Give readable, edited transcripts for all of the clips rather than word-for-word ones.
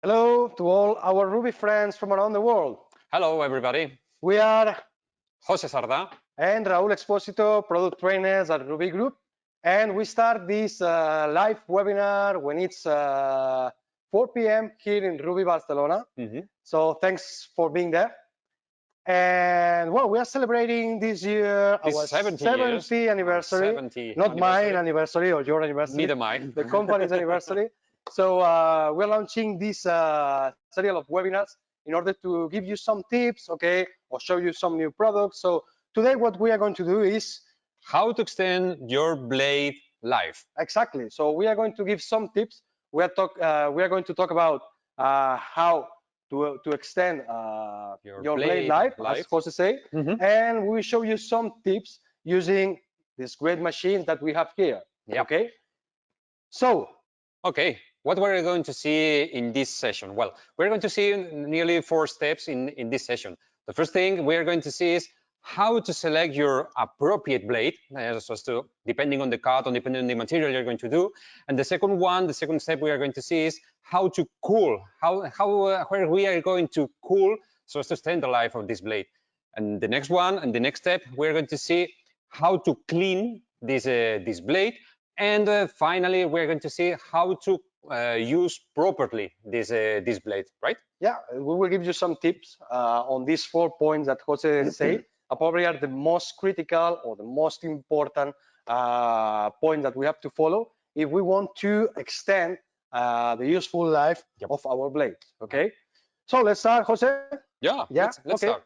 Hello to all our Ruby friends from around the world. Hello, everybody. We are Jose Sarda. and Raúl Exposito, product trainers at Ruby Group, and we start this live webinar when it's 4 p.m. here in Ruby Barcelona. So thanks for being there. And well, we are celebrating this year This our 70th 70th anniversary, 70 not anniversary. mine anniversary or your anniversary, Neither mine. the company's anniversary. So we're launching this serial of webinars in order to give you some tips, okay, or show you some new products. So today what we are going to do is How to extend your blade life. exactly. So we are going to give some tips. We are going to talk about how to extend your blade life, as Jose say, and we will show you some tips using this great machine that we have here. Yep. Okay. So Okay, what we're going to see in this session? Well, we're going to see nearly 4 steps in this session. The first thing we're going to see is how to select your appropriate blade, so as to, depending on the cut or depending on the material you're going to do. And the second step we are going to see is how to cool, where we are going to cool so as to extend the life of this blade. And the next one, and the next step, we're going to see how to clean this blade. And finally, we're going to see how to use properly this blade, right? yeah, we will give you some tips on these 4 points that Jose said. Probably are the most critical or the most important point that we have to follow if we want to extend the useful life of our blade. Okay, so let's start, Jose. Yeah, let's start.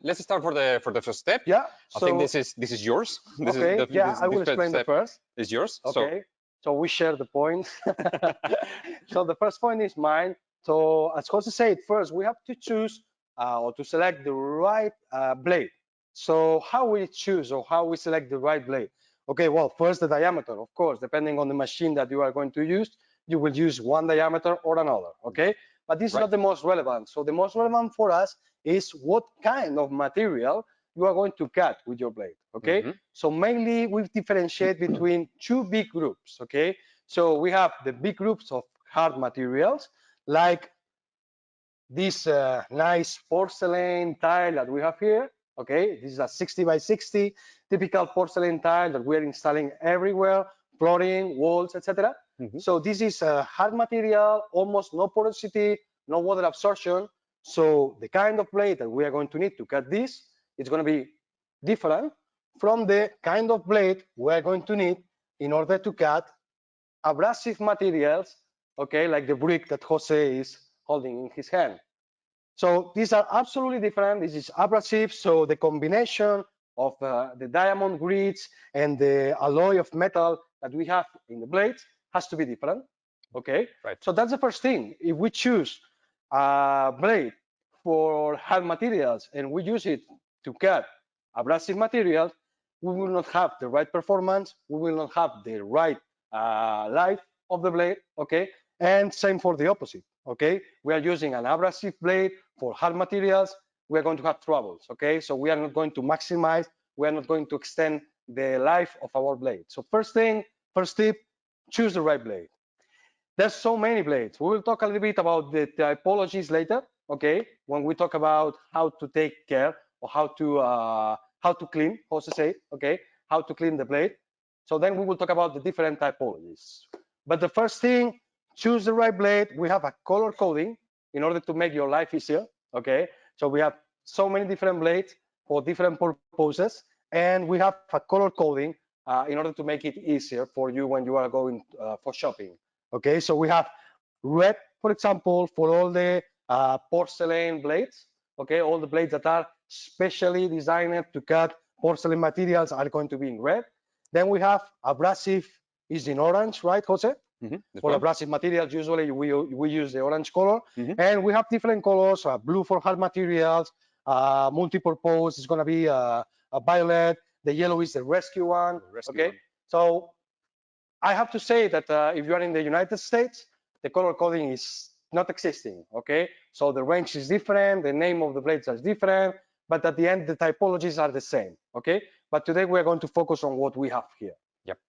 Let's start for the first step. Yeah, I think this is yours. I will explain the first. Is yours. Okay, so we share the points. So the first point is mine. So as Jose said, first we have to choose or to select the right blade. So how we choose or how we select the right blade? Okay, well, first the diameter, of course, depending on the machine that you are going to use, you will use one diameter or another, okay? But this is not the most relevant. So the most relevant for us is what kind of material you are going to cut with your blade, okay? So mainly we differentiate between 2 big groups, okay? So we have the big groups of hard materials, like this nice porcelain tile that we have here, okay? This is a 60 by 60 typical porcelain tile that we're installing everywhere, flooring, walls, etc. So this is a hard material, almost no porosity, no water absorption. So the kind of blade that we are going to need to cut this is going to be different from the kind of blade we are going to need in order to cut abrasive materials, okay, like the brick that Jose is holding in his hand. So these are absolutely different. This is abrasive, so the combination of the diamond grids and the alloy of metal that we have in the blades has to be different, okay? Right. So that's the first thing. If we choose a blade for hard materials and we use it to cut abrasive materials, we will not have the right performance, we will not have the right life of the blade, okay? And same for the opposite, okay? We are using an abrasive blade for hard materials, we are going to have troubles, okay? So we are not going to maximize, we are not going to extend the life of our blade. So first tip, choose the right blade. There's so many blades. We will talk a little bit about the typologies later, okay? When we talk about how to take care or how to clean, Jose say, okay? How to clean the blade. So then we will talk about the different typologies. But the first thing, choose the right blade. We have a color coding in order to make your life easier, okay? So we have so many different blades for different purposes, and we have a color coding in order to make it easier for you when you are going for shopping. Okay, so we have red, for example, for all the porcelain blades. Okay, all the blades that are specially designed to cut porcelain materials are going to be in red. Then we have abrasive is in orange, right, Jose? For abrasive materials, usually we use the orange color. And we have different colors, blue for hard materials, multi-purpose is going to be a violet. The yellow is the rescue one. Okay, so I have to say that if you are in the United States, the color coding is not existing, okay? So the range is different, the name of the blades is different, but at the end, the typologies are the same, okay? But today we're going to focus on what we have here. Yep.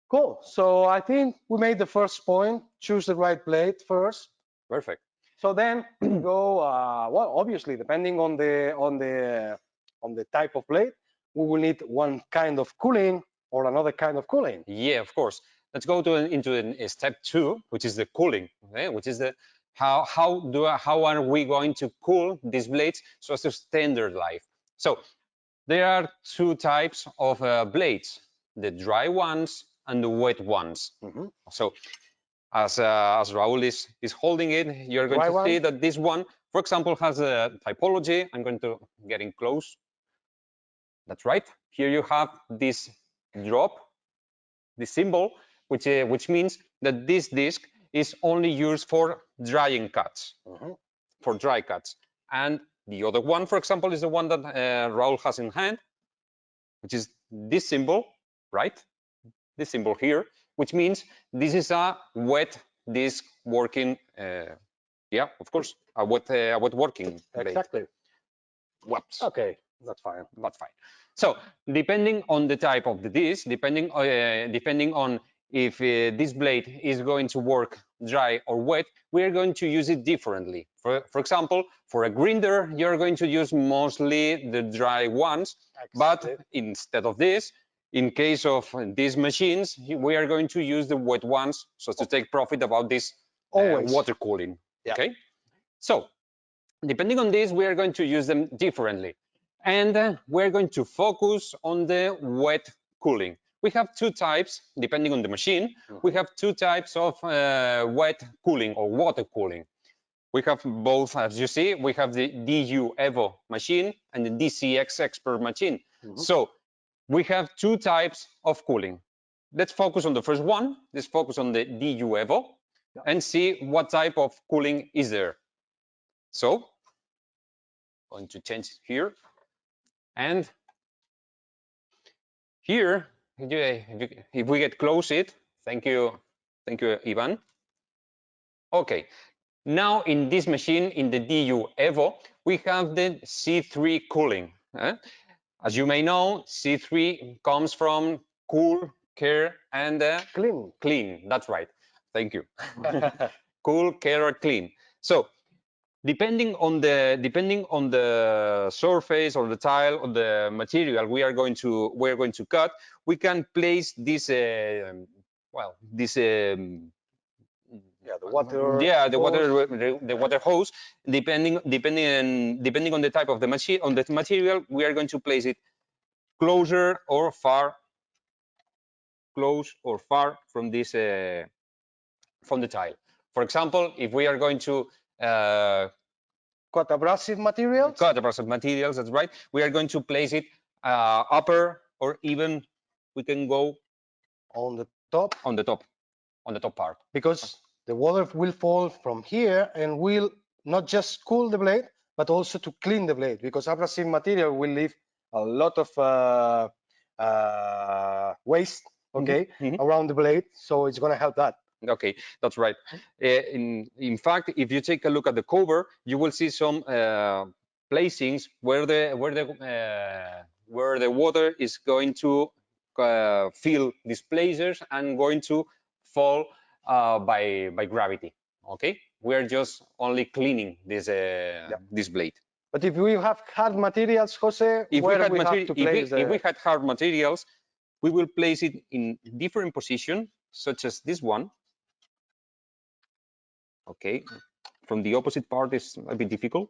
Cool, so I think we made the first point, choose the right blade first. Perfect. So then we go, well, obviously, depending on the type of blade, we will need one kind of cooling or another kind of cooling. Yeah, of course. Let's go into step 2, which is the cooling. Okay? Which is the how are we going to cool these blades so as to extend their life? So there are two types of blades: the dry ones and the wet ones. Mhm. So as Raul is holding it, you're going Dry to see one. that this one, for example, has a typology. I'm going to get in close. That's right. Here you have this drop, this symbol, which means that this disc is only used for drying cuts, Mhm. for dry cuts. And the other one, for example, is the one that Raul has in hand, which is this symbol, right? This symbol here, which means this is a wet disc working, yeah, of course, a wet working blade. Exactly. Whoops. Okay, that's fine. That's fine. So depending on the type of the disc, depending on if this blade is going to work dry or wet, we are going to use it differently. For example, for a grinder, you're going to use mostly the dry ones, but Exactly. instead of this, in case of these machines, we are going to use the wet ones, so to take profit about this Always. water cooling. Yeah. Okay, so depending on this, we are going to use them differently. And we're going to focus on the wet cooling. We have two types, depending on the machine. We have two types of wet cooling or water cooling. We have both, as you see, we have the DU Evo machine and the DCX Expert machine. So we have two types of cooling. Let's focus on the first one. Let's focus on the DU Evo and see what type of cooling is there. So going to change here. And here, if we get close it, thank you, Ivan. Okay, now in this machine, in the DU Evo, we have the C3 cooling. As you may know, C3 comes from cool, care, and Clean. clean. That's right. Thank you. Cool, care, or clean. So depending on the surface or the tile or the material we're going to cut, we can place this this Yeah, the water. yeah, hose. the water hose. Depending on the type of the machine, on the material, we are going to place it closer or far, close or far from this from the tile. For example, if we are going to Cut abrasive materials. cut across of materials, that's right. We are going to place it upper, or even we can go On the top, on the top part. because the water will fall from here and will not just cool the blade, but also to clean the blade, because abrasive material will leave a lot of waste, okay, around the blade. So it's going to help that. Okay, that's right. In fact, if you take a look at the cover, you will see some placings where the water is going to fill these places and going to fall by gravity. Okay, we are just only cleaning this this blade. But if we have hard materials, Jose, If where we have to place if we had hard materials, we will place it in different position, such as this one. Okay, from the opposite part is a bit difficult.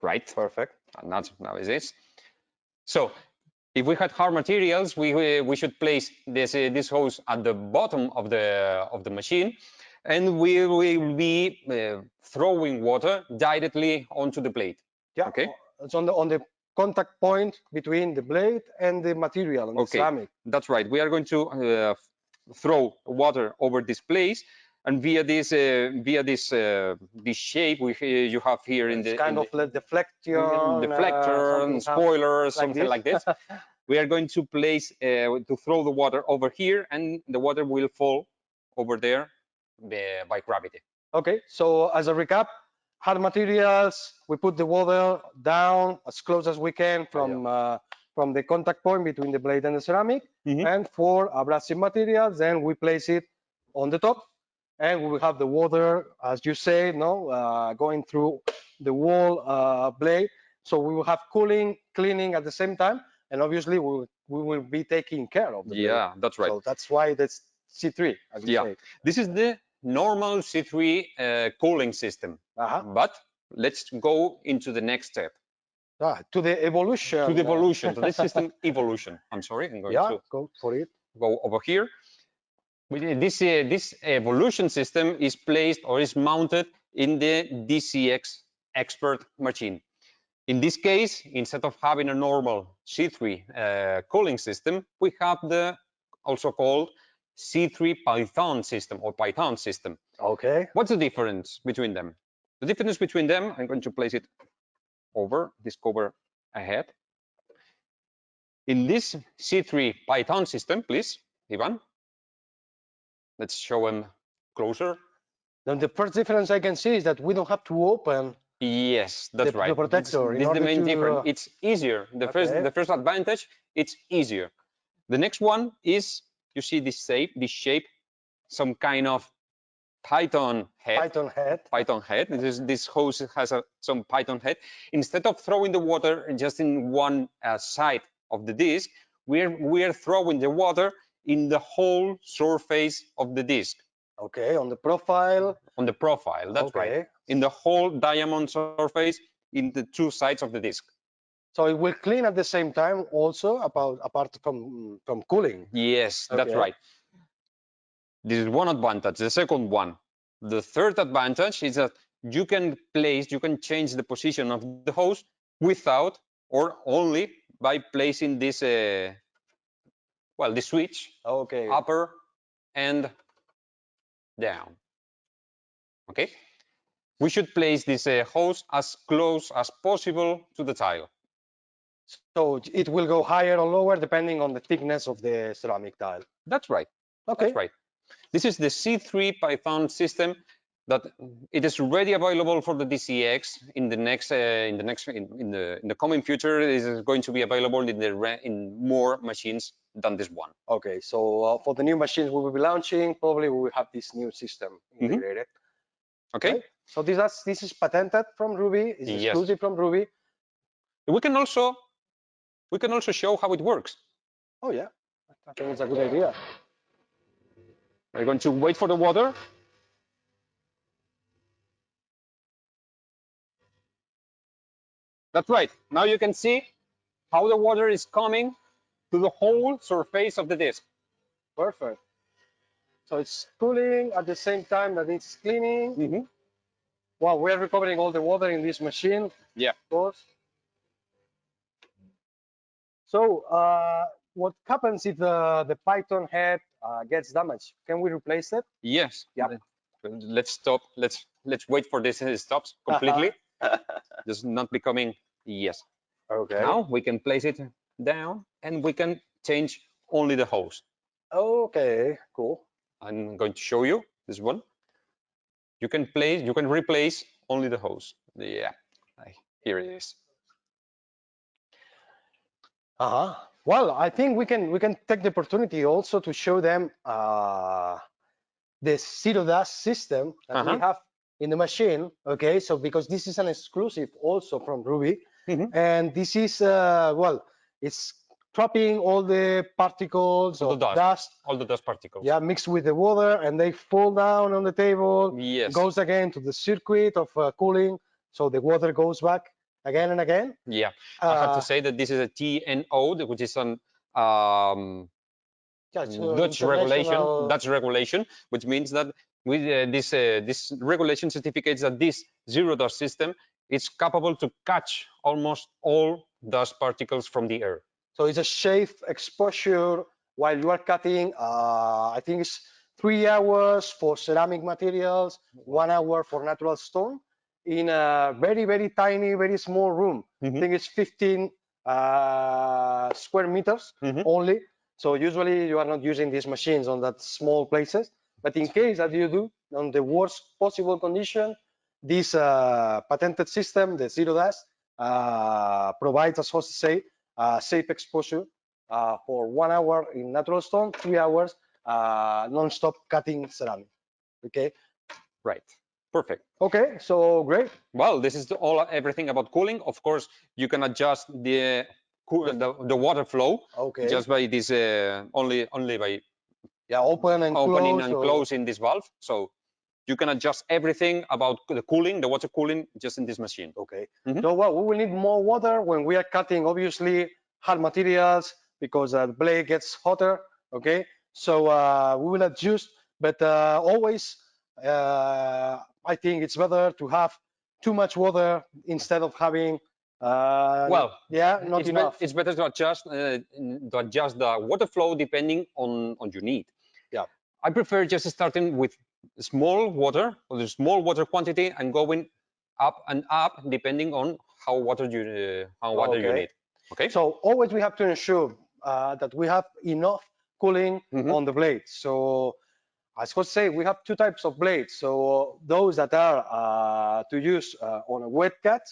Right, Perfect. and that's now is this. So if we had hard materials, we should place this hose at the bottom of the machine, and we will be throwing water directly onto the plate. Yeah. Okay. It's on the contact point between the blade and the material and the ceramic. That's right. We are going to throw water over this place, and via this this shape you have here in It's the kind of like deflector, and spoiler, something like this. We are going to place to throw the water over here, and the water will fall over there by gravity. Okay, so as a recap, hard materials, we put the water down as close as we can from the contact point between the blade and the ceramic. Mhm. And for abrasive materials, then we place it on the top, and we will have the water, as you say, going through the wall blade. So we will have cooling, cleaning at the same time, and obviously we will be taking care of the blade. Yeah, that's right. So that's why that's C3, as you say. This is the normal C3 cooling system. But let's go into the next step. To the evolution. To the evolution, to the system evolution. I'm sorry, I'm going to go for it. Go over here. This evolution system is placed or is mounted in the DCX expert machine. In this case, instead of having a normal C3 cooling system, we have the also called C3 Python system or Python system. Okay. What's the difference between them? The difference between them, I'm going to place it over this cover ahead. In this C3 Python system, please, Ivan, let's show them closer. Then the first difference I can see is that we don't have to open. Yes, that's right. The protector. This is the main difference. It's easier. The first advantage, it's easier. The next one is, you see this shape, some kind of Python head. Python head. This hose has some Python head. Instead of throwing the water just in one side of the disc, we are throwing the water in the whole surface of the disc. Okay, on the profile. On the profile, that's right. In the whole diamond surface, in the two sides of the disc. So it will clean at the same time also, apart from cooling. Yes, that's right. This is one advantage. The second one. The third advantage is that you can change the position of the hose without or only by placing this, the switch, upper and down. Okay. We should place this hose as close as possible to the tile. So it will go higher or lower depending on the thickness of the ceramic tile. That's right. Okay. That's right. This is the C3 Python system that it is already available for the DCX. In the coming future, it is going to be available in more machines than this one. Okay, so for the new machines we will be launching, probably we will have this new system integrated. Okay. Right? So this is patented from RUBI. It's exclusive from RUBI. We can also show how it works. Oh yeah, I think it's a good idea. We're going to wait for the water. That's right. Now you can see how the water is coming to the whole surface of the disc. Perfect. So it's cooling at the same time that it's cleaning. Well, we're recovering all the water in this machine. Yeah. Of course. So what happens if the Python head gets damaged? Can we replace it? Yes. Yeah. Let's stop. Let's wait for this and it stops completely. Just not becoming. Yes. Okay. Now we can place it down and we can change only the hose. Okay. Cool. I'm going to show you this one. You can replace only the hose. Yeah. Here it is. Well, I think we can take the opportunity also to show them the zero dust system that we have in the machine. Okay, so because this is an exclusive also from RUBI, and this is it's trapping all the particles of dust, all the dust particles. Yeah, mixed with the water, and they fall down on the table. Yes. Goes again to the circuit of cooling, so the water goes back again and again. Yeah, I have to say that this is a TNO, which is an Dutch regulation, which means that with this regulation certificates that this zero dust system is capable to catch almost all dust particles from the air. So it's a safe exposure while you are cutting. I think it's 3 hours for ceramic materials, 1 hour for natural stone, in a very, very tiny, very small room. I think it's 15 square meters only. So usually you are not using these machines on that small places. But in case that you do, on the worst possible condition, this patented system, the zero dust, provides, as Jose say, safe exposure for 1 hour in natural stone, 3 hours non-stop cutting ceramic. Okay. Right. Perfect. Okay. So great. Well, this is everything about cooling. Of course, you can adjust the water flow Okay. just by this only by open and opening close. and closing this valve. So you can adjust everything about the cooling, the water cooling, just in this machine. Okay. So well, we will need more water when we are cutting, obviously, hard materials because the blade gets hotter. Okay. So we will adjust, but always I think it's better to have too much water instead of having not enough. It's better to adjust the water flow depending on your need. Yeah. I prefer just starting with small water or the small water quantity and going up and up depending on how water you need. Okay. So always we have to ensure that we have enough cooling on the blade. So as I say, we have two types of blades. So those that are to use on a wet cut,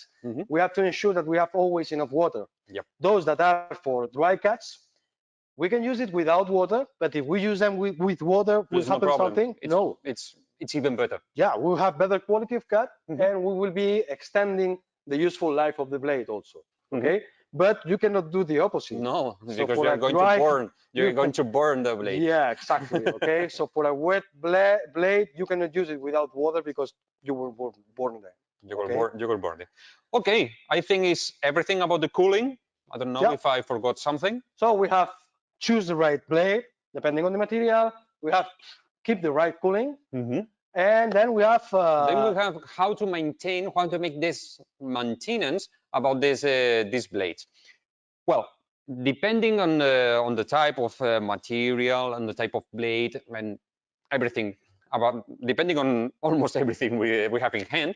we have to ensure that we have always enough water. Yep. Those that are for dry cuts, we can use it without water, but if we use them with water, will happen something? No. It's even better. Yeah, we'll have better quality of cut, and we will be extending the useful life of the blade also. Okay. But you cannot do the opposite. No, because you're going to burn. You're going to burn the blade. Yeah, exactly. Okay. So for a wet blade, you cannot use it without water because you will burn them. You will burn it. Okay, I think it's everything about the cooling. I don't know if I forgot something. So we have choose the right blade depending on the material. We have keep the right cooling, and then we have how to maintain, how to make this maintenance about these blades. Well, depending on the type of material and the type of blade and everything depending on almost everything we have in hand,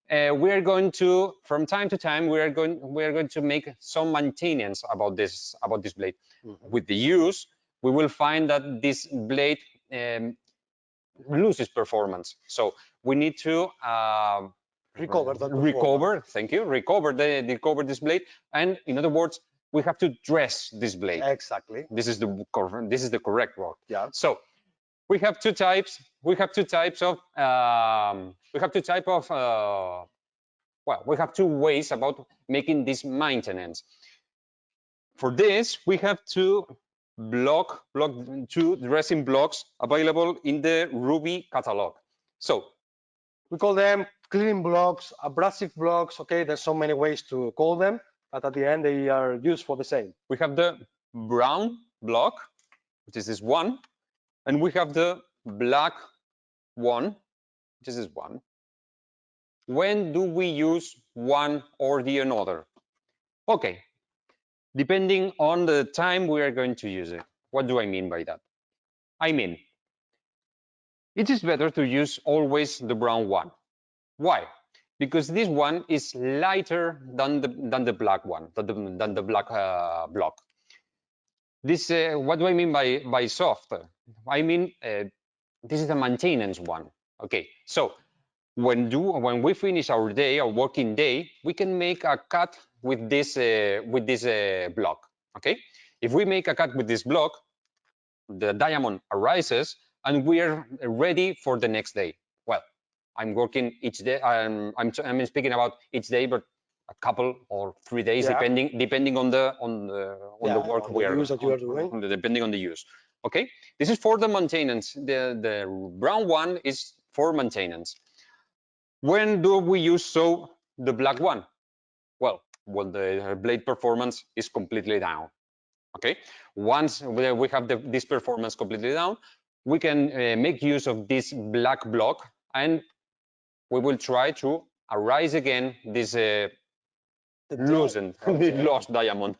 we are going to, from time to time, we are going to make some maintenance about this blade. With the use, we will find that this blade loses performance. So we need to recover this blade, and in other words, we have to dress this blade. Exactly. This is the correct word. Yeah. So we have two types. We have two ways about making this maintenance. For this, we have two dressing blocks available in the RUBI catalog. So we call them cleaning blocks, abrasive blocks. Okay, there's so many ways to call them, but at the end they are used for the same. We have the brown block, which is this one, and we have the black one, which is this one. When do we use one or the another? Okay, depending on the time we are going to use it. What do I mean by that? I mean, it is better to use always the brown one. Why? Because this one is lighter than the black one, than the black block. This what do I mean by soft? I mean this is a maintenance one. Okay, so when we finish our working day, we can make a cut with this block. Okay, if we make a cut with this block, the diamond arises and we are ready for the next day. Well, I'm working each day. I'm speaking about each day, but a couple or 3 days, depending on the work we are doing. Depending on the use. Okay, this is for the maintenance. The brown one is for maintenance. When do we use the black one? Well, when the blade performance is completely down. Okay, once we have this performance completely down, we can make use of this black block, and we will try to arise again this lost diamond.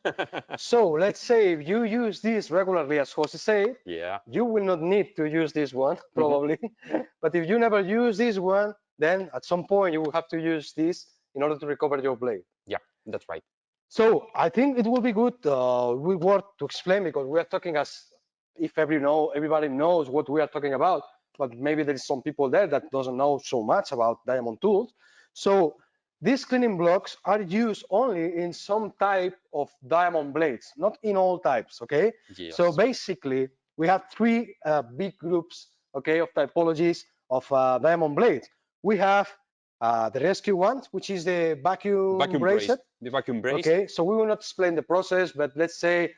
So let's say if you use this regularly, as Jose said, you will not need to use this one probably. But if you never use this one, then at some point you will have to use this in order to recover your blade. Yeah, that's right. So I think it will be good, we worth to explain, because we are talking as if everybody knows what we are talking about, but maybe there is some people there that doesn't know so much about diamond tools. So these cleaning blocks are used only in some type of diamond blades, not in all types, okay? Yes. So basically, we have three big groups, okay, of typologies of diamond blades. We have the rescue ones, which is the vacuum bracelet. The vacuum brace. Okay, so we will not explain the process, but let's say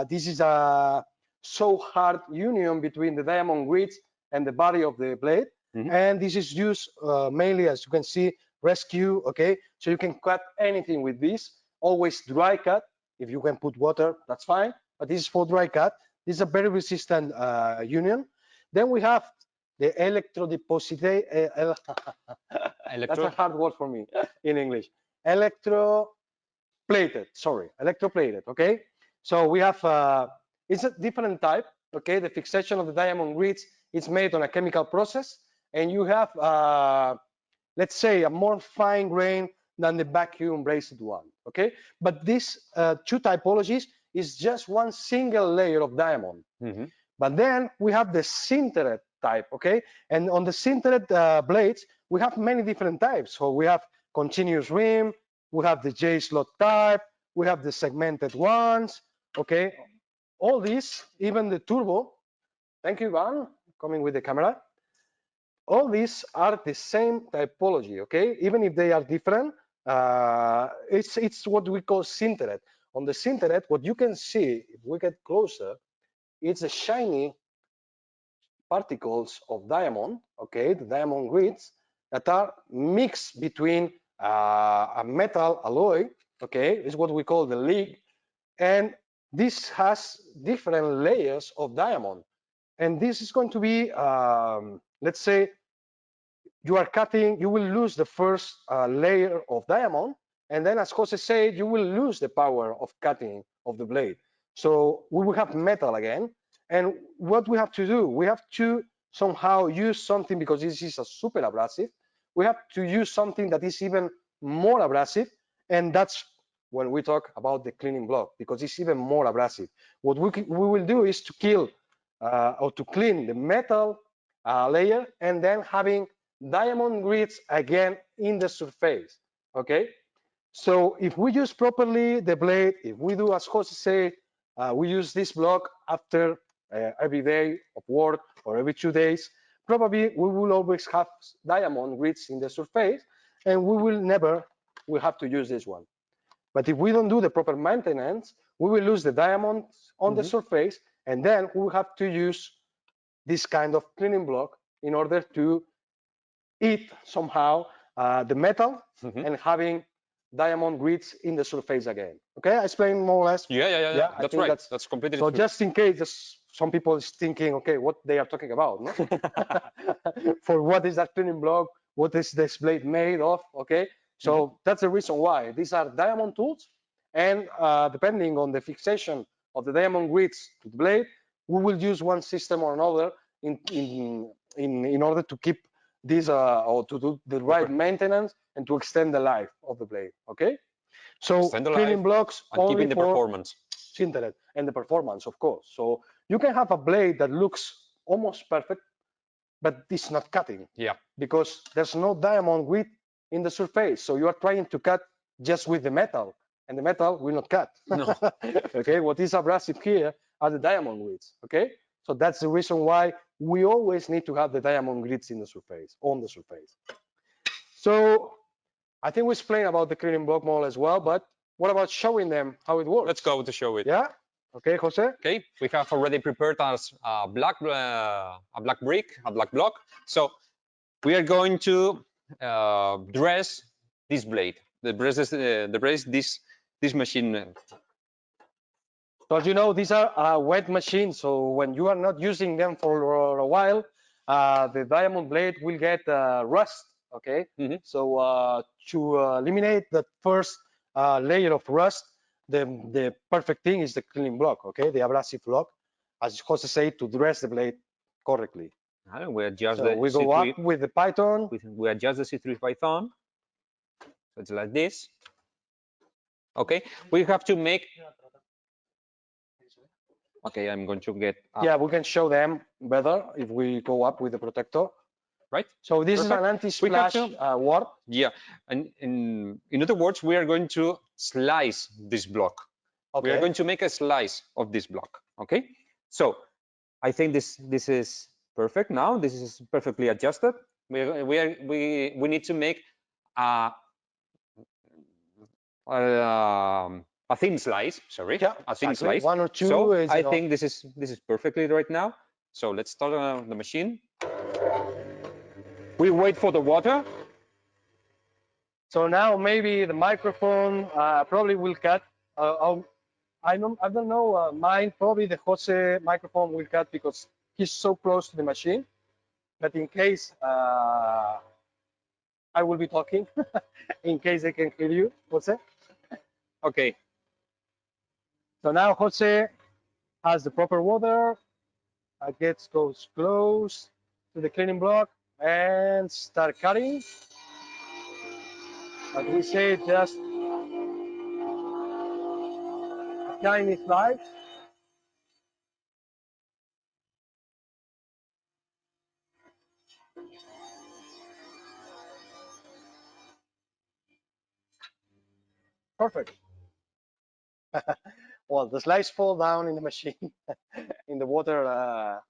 this is a so hard union between the diamond grids and the body of the blade. And this is used mainly, as you can see, rescue, okay? So you can cut anything with this, always dry cut. If you can put water, that's fine, but this is for dry cut. This is a very resistant union. Then we have the electrodepositate, that's a hard word for me in English. Electroplated, okay? So we have, it's a different type, okay? The fixation of the diamond grids is made on a chemical process, and you have, let's say, a more fine grain than the vacuum bracelet one, okay? But these two typologies is just one single layer of diamond. But then we have the sintered type, okay? And on the sintered blades, we have many different types. So we have continuous rim, we have the J-slot type, we have the segmented ones, okay? All these, even the turbo, thank you, Ivan, coming with the camera. All these are the same typology, okay? Even if they are different, it's what we call sintered. On the sintered, what you can see, if we get closer, it's a shiny particles of diamond, okay, the diamond grids that are mixed between a metal alloy, okay, is what we call the lead, and this has different layers of diamond. And this is going to be, let's say, you are cutting, you will lose the first layer of diamond, and then as Jose said, you will lose the power of cutting of the blade. So we will have metal again. And what we have to do, we have to somehow use something, because this is a super abrasive, we have to use something that is even more abrasive, and that's when we talk about the cleaning block, because it's even more abrasive. What we will do is to kill or to clean the metal layer, and then having diamond grids again in the surface, okay? So if we use properly the blade, if we do as Jose said, we use this block after every day of work or every 2 days, probably we will always have diamond grids in the surface, and we will never will have to use this one. But if we don't do the proper maintenance, we will lose the diamonds on the surface, and then we will have to use this kind of cleaning block in order to eat somehow the metal and having diamond grids in the surface again. Okay, I explained more or less. Yeah. That's right. That's completely so true. Just in case some people is thinking, okay, what they are talking about, no? For what is that cleaning block? What is this blade made of? Okay, so that's the reason why these are diamond tools, and depending on the fixation of the diamond grids to the blade, we will use one system or another in order to keep this or to do the right maintenance and to extend the life of the blade. Okay, so cleaning blocks and only keeping the for performance. sintered and the performance, of course. So you can have a blade that looks almost perfect, but it's not cutting. Yeah. Because there's no diamond grid in the surface. So you are trying to cut just with the metal, and the metal will not cut. No. Okay, what is abrasive here are the diamond grids. Okay, so that's the reason why we always need to have the diamond grids in the surface, on the surface. So I think we explained about the cleaning block model as well, but what about showing them how it works? Let's go to show it. Yeah. Okay, Jose. Okay, we have already prepared us a black brick, a black block. So we are going to dress this blade. The brace this machine. So as you know, these are wet machines. So when you are not using them for a while, the diamond blade will get rust. Okay. So to eliminate the first layer of rust, the perfect thing is the cleaning block. Okay, the abrasive block, as Jose said, to dress the blade correctly. We adjust So we go up with the Python. We adjust the C3 Python. So it's like this. Okay, we have to make. Okay, I'm going to get up. Yeah, we can show them better if we go up with the protector. right? So this Perfect. is an anti-splash word. Yeah, and in other words, we are going to slice this block. We are Okay. going to make a slice of this block. Okay, so I think this is perfect now. This is perfectly adjusted. We need to make a a thin slice. Sorry, Yeah, a thin exactly. slice. One or two So is I enough. think this is perfectly right now. So let's start the machine. We wait for the water. So now maybe the microphone probably will cut. I don't know. Mine probably the Jose microphone will cut because he's so close to the machine. But in case I will be talking, in case they can hear you, Jose. Okay. So now Jose has the proper water. Goes close to the cleaning block and start cutting. As we say, just a tiny slice. Perfect. Well, the slice fall down in the machine, in the water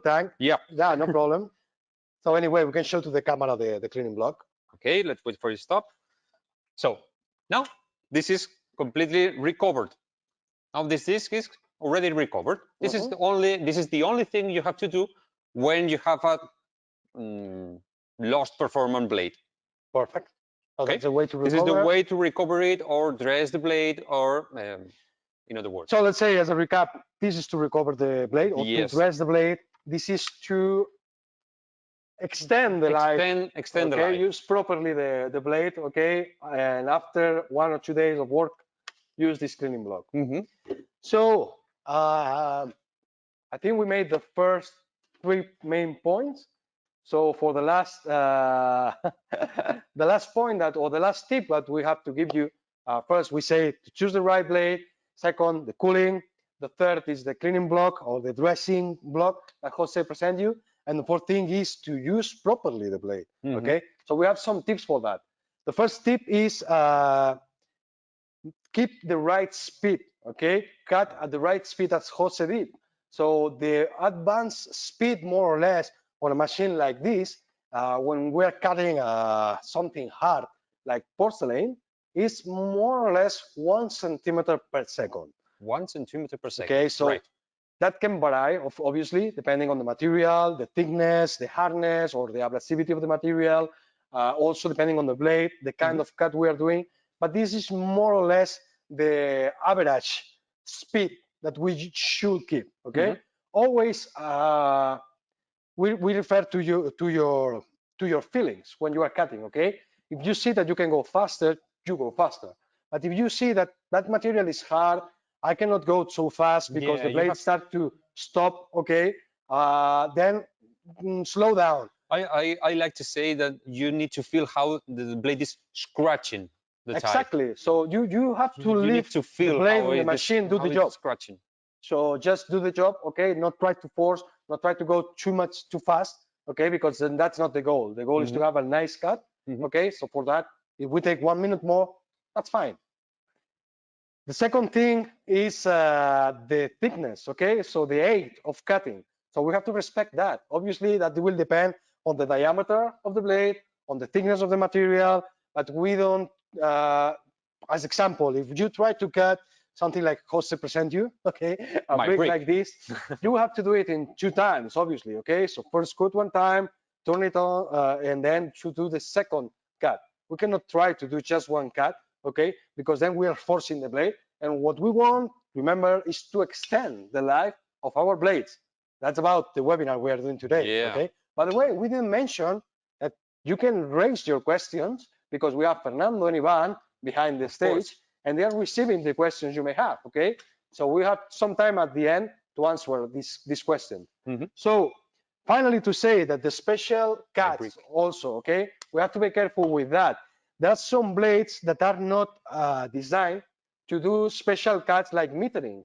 tank. Yeah. Yeah, no problem. So anyway, we can show to the camera the cleaning block. Okay, let's wait for it to stop. So now this is completely recovered. Now this disc is already recovered. This is the only thing you have to do when you have a lost performance blade. Perfect. So Okay, that's the way to recover. This is the way to recover it, or dress the blade, or in other words. So let's say, as a recap, this is to recover the blade or Yes. to dress the blade. This is to extend the life. Extend the Okay, life. use properly the blade. Okay, and after 1 or 2 days of work, use this cleaning block. So I think we made the first 3 main points. So for the last the last point that, or the last tip that we have to give you, first we say to choose the right blade. Second, the cooling. The third is the cleaning block or the dressing block that Jose present you. And the fourth thing is to use properly the blade. Okay, so we have some tips for that. The first tip is keep the right speed. Okay, cut at the right speed as Jose did. So the advanced speed, more or less, on a machine like this, when we're cutting something hard like porcelain, is more or less 1 centimeter per second. 1 centimeter per second. Okay, so that can vary, obviously, depending on the material, the thickness, the hardness, or the abrasivity of the material. Also, depending on the blade, the kind of cut we are doing. But this is more or less the average speed that we should keep. Okay, always we refer to your feelings when you are cutting. Okay, if you see that you can go faster, you go faster. But if you see that that material is hard, I cannot go so fast because the blades start to stop. Okay, then slow down. I like to say that you need to feel how the blade is scratching the tire. Exactly. So you have to leave to feel the blade in the machine do the job. Scratching. So just do the job, okay? Not try to force, not try to go too fast, okay? Because then that's not the goal. The goal is to have a nice cut, okay? So for that, if we take 1 minute more, that's fine. The second thing is the thickness, okay? So the age of cutting. So we have to respect that. Obviously, that will depend on the diameter of the blade, on the thickness of the material, but we don't, as example, if you try to cut something like Jose present you, okay, a brick like this, you have to do it in 2 times, obviously, okay? So first cut 1 time, turn it on, and then to do the second cut. We cannot try to do just 1 cut, okay? Because then we are forcing the blade. And what we want, remember, is to extend the life of our blades. That's about the webinar we are doing today, okay? By the way, we didn't mention that you can raise your questions because we have Fernando and Ivan behind the stage, and they are receiving the questions you may have, okay? So we have some time at the end to answer this question. So finally, to say that the special cuts also, okay? We have to be careful with that. There are some blades that are not designed to do special cuts like metering,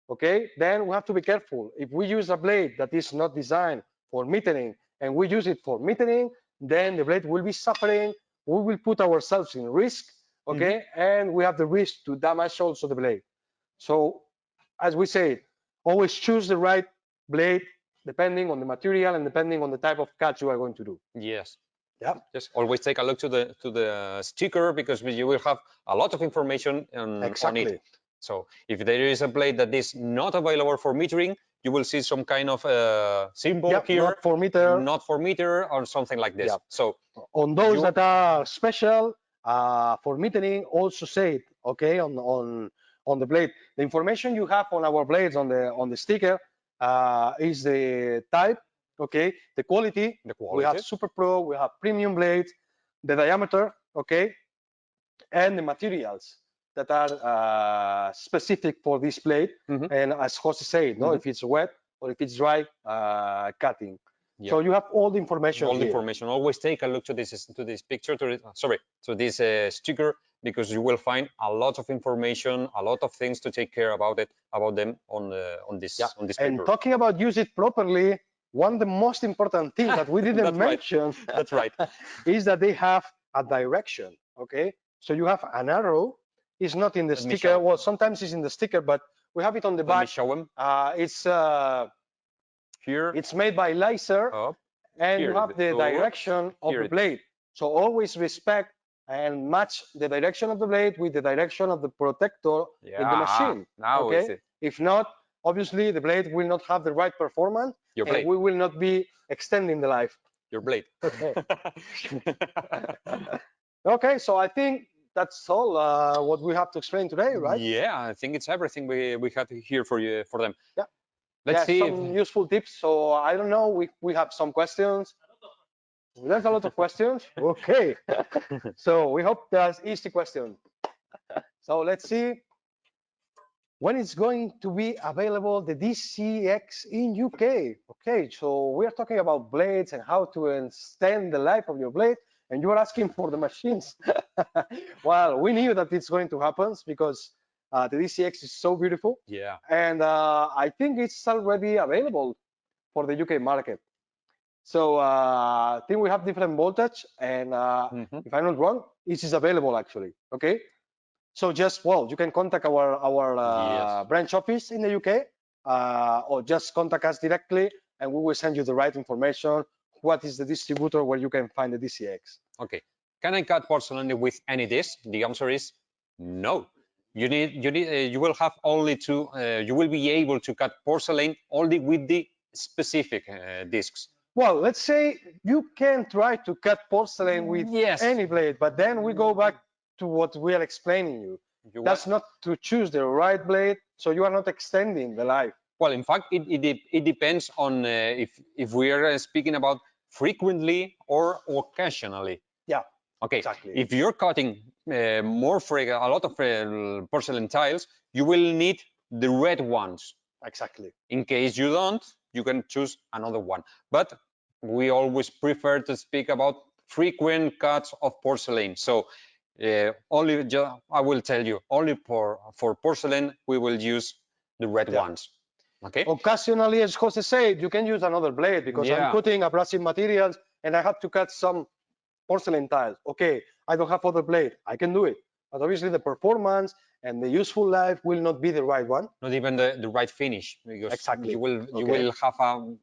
okay? Then we have to be careful. If we use a blade that is not designed for metering and we use it for metering, then the blade will be suffering. We will put ourselves in risk, okay, and we have the risk to damage also the blade. So, as we say, always choose the right blade depending on the material and depending on the type of cut you are going to do. Yes. Yeah. Just always take a look to the sticker, because you will have a lot of information on it. So if there is a blade that is not available for metering, you will see some kind of symbol here, not for meter, or something like this. So on those that are special for metering, also say it, okay, on the blade. The information you have on our blades on the sticker is the type, okay, the quality. We have Super Pro, we have premium blades, the diameter, okay, and the materials that are specific for this blade. And as Jose said, no, if it's wet or if it's dry cutting. Yeah. So you have all the information. All the information. Always take a look to this picture. To this sticker, because you will find a lot of information, a lot of things to take care about them on this paper. And talking about use it properly, one of the most important things that we didn't mention, that's right, is that they have a direction. Okay, so you have an arrow. It's not in the sticker. Well, sometimes it's in the sticker, but we have it on the back. Let me show them. It's here. It's made by laser, and you have the direction of the blade. So always respect and match the direction of the blade with the direction of the protector in the machine. Okay. If not, obviously the blade will not have the right performance, and we will not be extending the life. Your blade. Okay. Okay. So I think that's all what we have to explain today, right? Yeah, I think it's everything we have here for them. Yeah. Let's see some useful tips. So I don't know. We have some questions. There's a lot of questions. Okay. So we hope that's easy question. So let's see when it's going to be available, the DCX in UK. Okay, so we are talking about blades and how to extend the life of your blade, and you are asking for the machines. Well, we knew that it's going to happen because the DCX is so beautiful. Yeah. And I think it's already available for the UK market. So I think we have different voltage, and if I'm not wrong, it is available actually. Okay. So just, well, you can contact our branch office in the UK, or just contact us directly, and we will send you the right information. What is the distributor where you can find the DCX? Okay. Can I cut porcelain with any disc? The answer is no. You will have only two. You will be able to cut porcelain only with the specific discs. Well, let's say you can try to cut porcelain with any blade, but then we go back to what we are explaining you. That's not to choose the right blade, so you are not extending the life. Well, in fact, it depends on if we are speaking about frequently or occasionally. Yeah. Okay. Exactly. If you're cutting a lot of porcelain tiles, you will need the red ones. Exactly. In case you don't, you can choose another one. But we always prefer to speak about frequent cuts of porcelain. So I will tell you, only for porcelain, we will use the red ones. Okay. Occasionally, as Jose said, you can use another blade because I'm cutting abrasive materials and I have to cut some porcelain tiles. Okay, I don't have other blade. I can do it. But obviously the performance and the useful life will not be the right one. Not even the right finish, because you will have a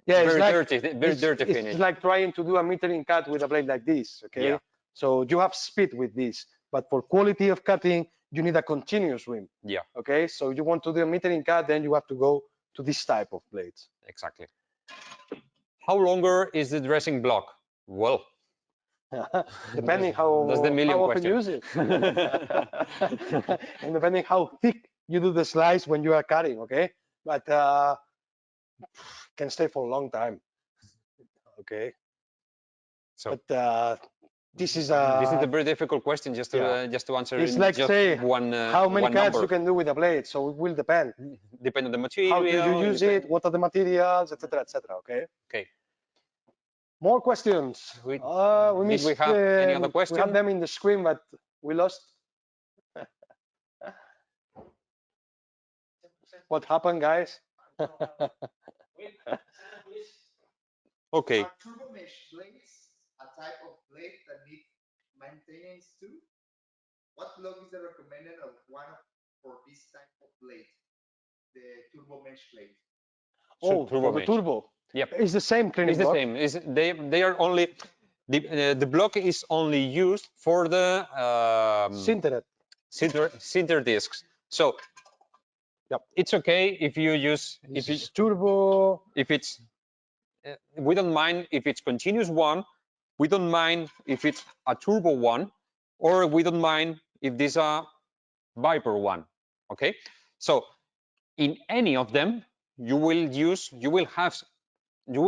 very dirty finish. It's like trying to do a metering cut with a blade like this. Okay. Yeah. So you have speed with this, but for quality of cutting, you need a continuous rim. Yeah. Okay. So you want to do a metering cut, then you have to go to this type of blades. Exactly. How longer is the dressing block? Well, depending how often you use it, and depending how thick you do the slice when you are cutting. Okay, but can stay for a long time. Okay. So, but this is a very difficult question just to answer. It's like just say how many cuts number. you can do with a blade. So it will depend. Depend on the material. How do you use it? What are the materials, etc., etc. Okay. Okay. More questions. We missed. Did we have any other questions? We have them in the screen, but we lost. What happened, guys? Okay. Are turbo mesh blades a type of blade that need maintenance too? What block is the recommended of one for this type of blade, the turbo mesh blade? Oh, Turbo for the mesh. turbo. Yep. It's the same cleaning It's the block. same. They are only the block is only used for the Sintered. sinter discs. So Yep. it's okay if you use It's turbo. if it's we don't mind if it's continuous one, we don't mind if it's a turbo one, or we don't mind if this a Viper one. Okay, so in any of them, you will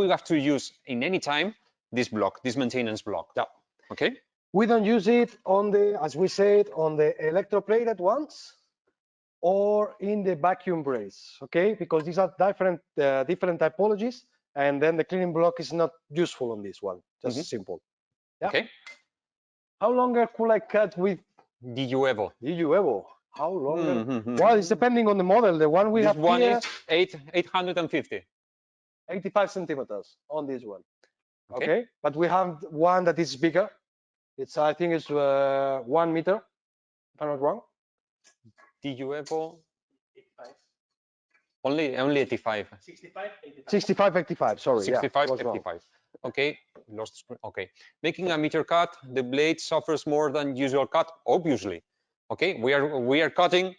have to use in any time this block, this maintenance block. Yeah. Okay. We don't use it on the, as we said, on the electroplated ones or in the vacuum brace, okay? Because these are different typologies, and then the cleaning block is not useful on this one, just simple. Yeah. Okay. How longer could I cut with DU Evo? How longer? Well, it's depending on the model. The one we This have one here, is 850. 85 centimeters on this one. Okay. Okay, but we have one that is bigger. It's, I think it's 1 meter, if I'm not wrong. DU only 85. 65, 85, sorry. 65, yeah, was wrong. 85. Okay, lost. Okay, making a meter cut, the blade suffers more than usual cut, obviously. Okay, we are cutting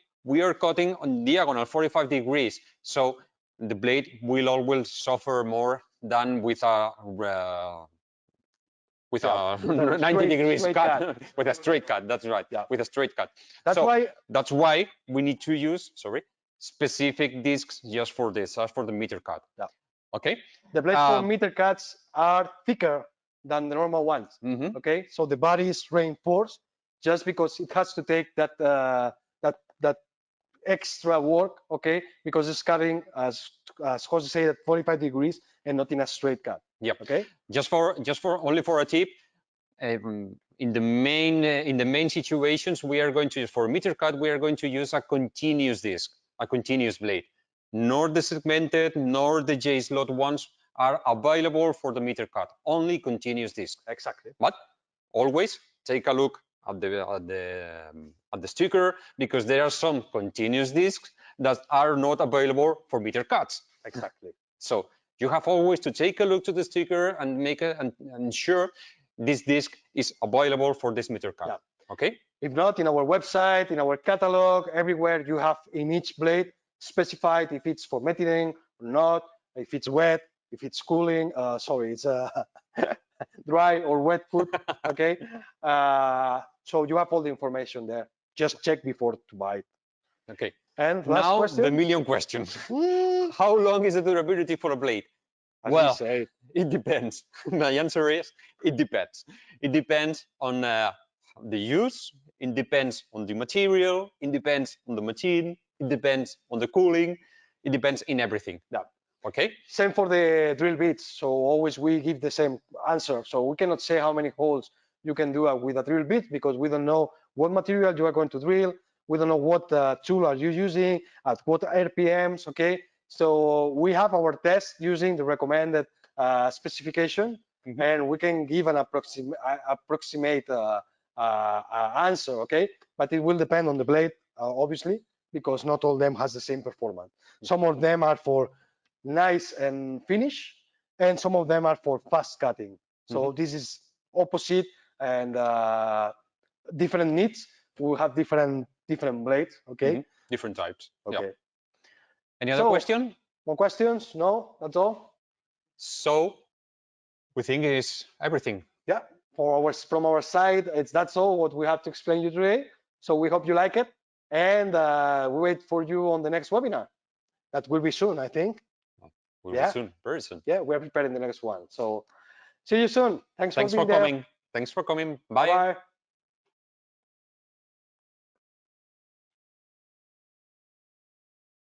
on diagonal 45 degrees, so the blade will always suffer more than with a 90 degrees straight cut, with a straight cut. That's right. Yeah. With a straight cut. That's why we need to use specific discs just for this, just for the meter cut. Yeah. Okay. The blades for meter cuts are thicker than the normal ones. Okay, so the body is reinforced just because it has to take that extra work. Okay, because it's cutting as Jose said at 45 degrees and not in a straight cut. Yep. Okay. Just for only for a tip. In the main situations, we are going to use for meter cut. We are going to use a continuous disc, a continuous blade. Nor the segmented nor the J-slot ones are available for the meter cut. Only continuous disc. Exactly. But always take a look at the sticker, because there are some continuous discs that are not available for meter cuts. Exactly. So you have always to take a look to the sticker and make it and ensure this disc is available for this meter cut. Yeah. Okay. If not, in our website, in our catalog, everywhere you have in each blade specified if it's for methylene or not, if it's wet, if it's cooling. Sorry, it's dry or wet food. Okay. So you have all the information there. Just check before to buy it. Okay. And last now question. The million questions. How long is the durability for a blade? As well, it depends. My answer is it depends. It depends on the use. It depends on the material. It depends on the machine. It depends on the cooling. It depends in everything. Yeah. Okay. Same for the drill bits. So always we give the same answer. So we cannot say how many holes you can do with a drill bit because we don't know what material you are going to drill. We don't know what tool are you using at what RPMs. Okay. So we have our test using the recommended specification, and we can give an approximate answer. Okay. But it will depend on the blade, obviously, because not all of them has the same performance. Some of them are for nice and finish, and some of them are for fast cutting. So this is opposite and different needs. We have different blades. Okay. Different types. Okay. Yeah. Any other question? More questions? No, that's all. So we think it is everything. Yeah. From our side, that's all what we have to explain you today. So we hope you like it, and we wait for you on the next webinar. That will be soon, I think. Will be soon, very soon. Yeah, we're preparing the next one. So see you soon. Thanks for being coming. there. Thanks for coming. Bye. Bye.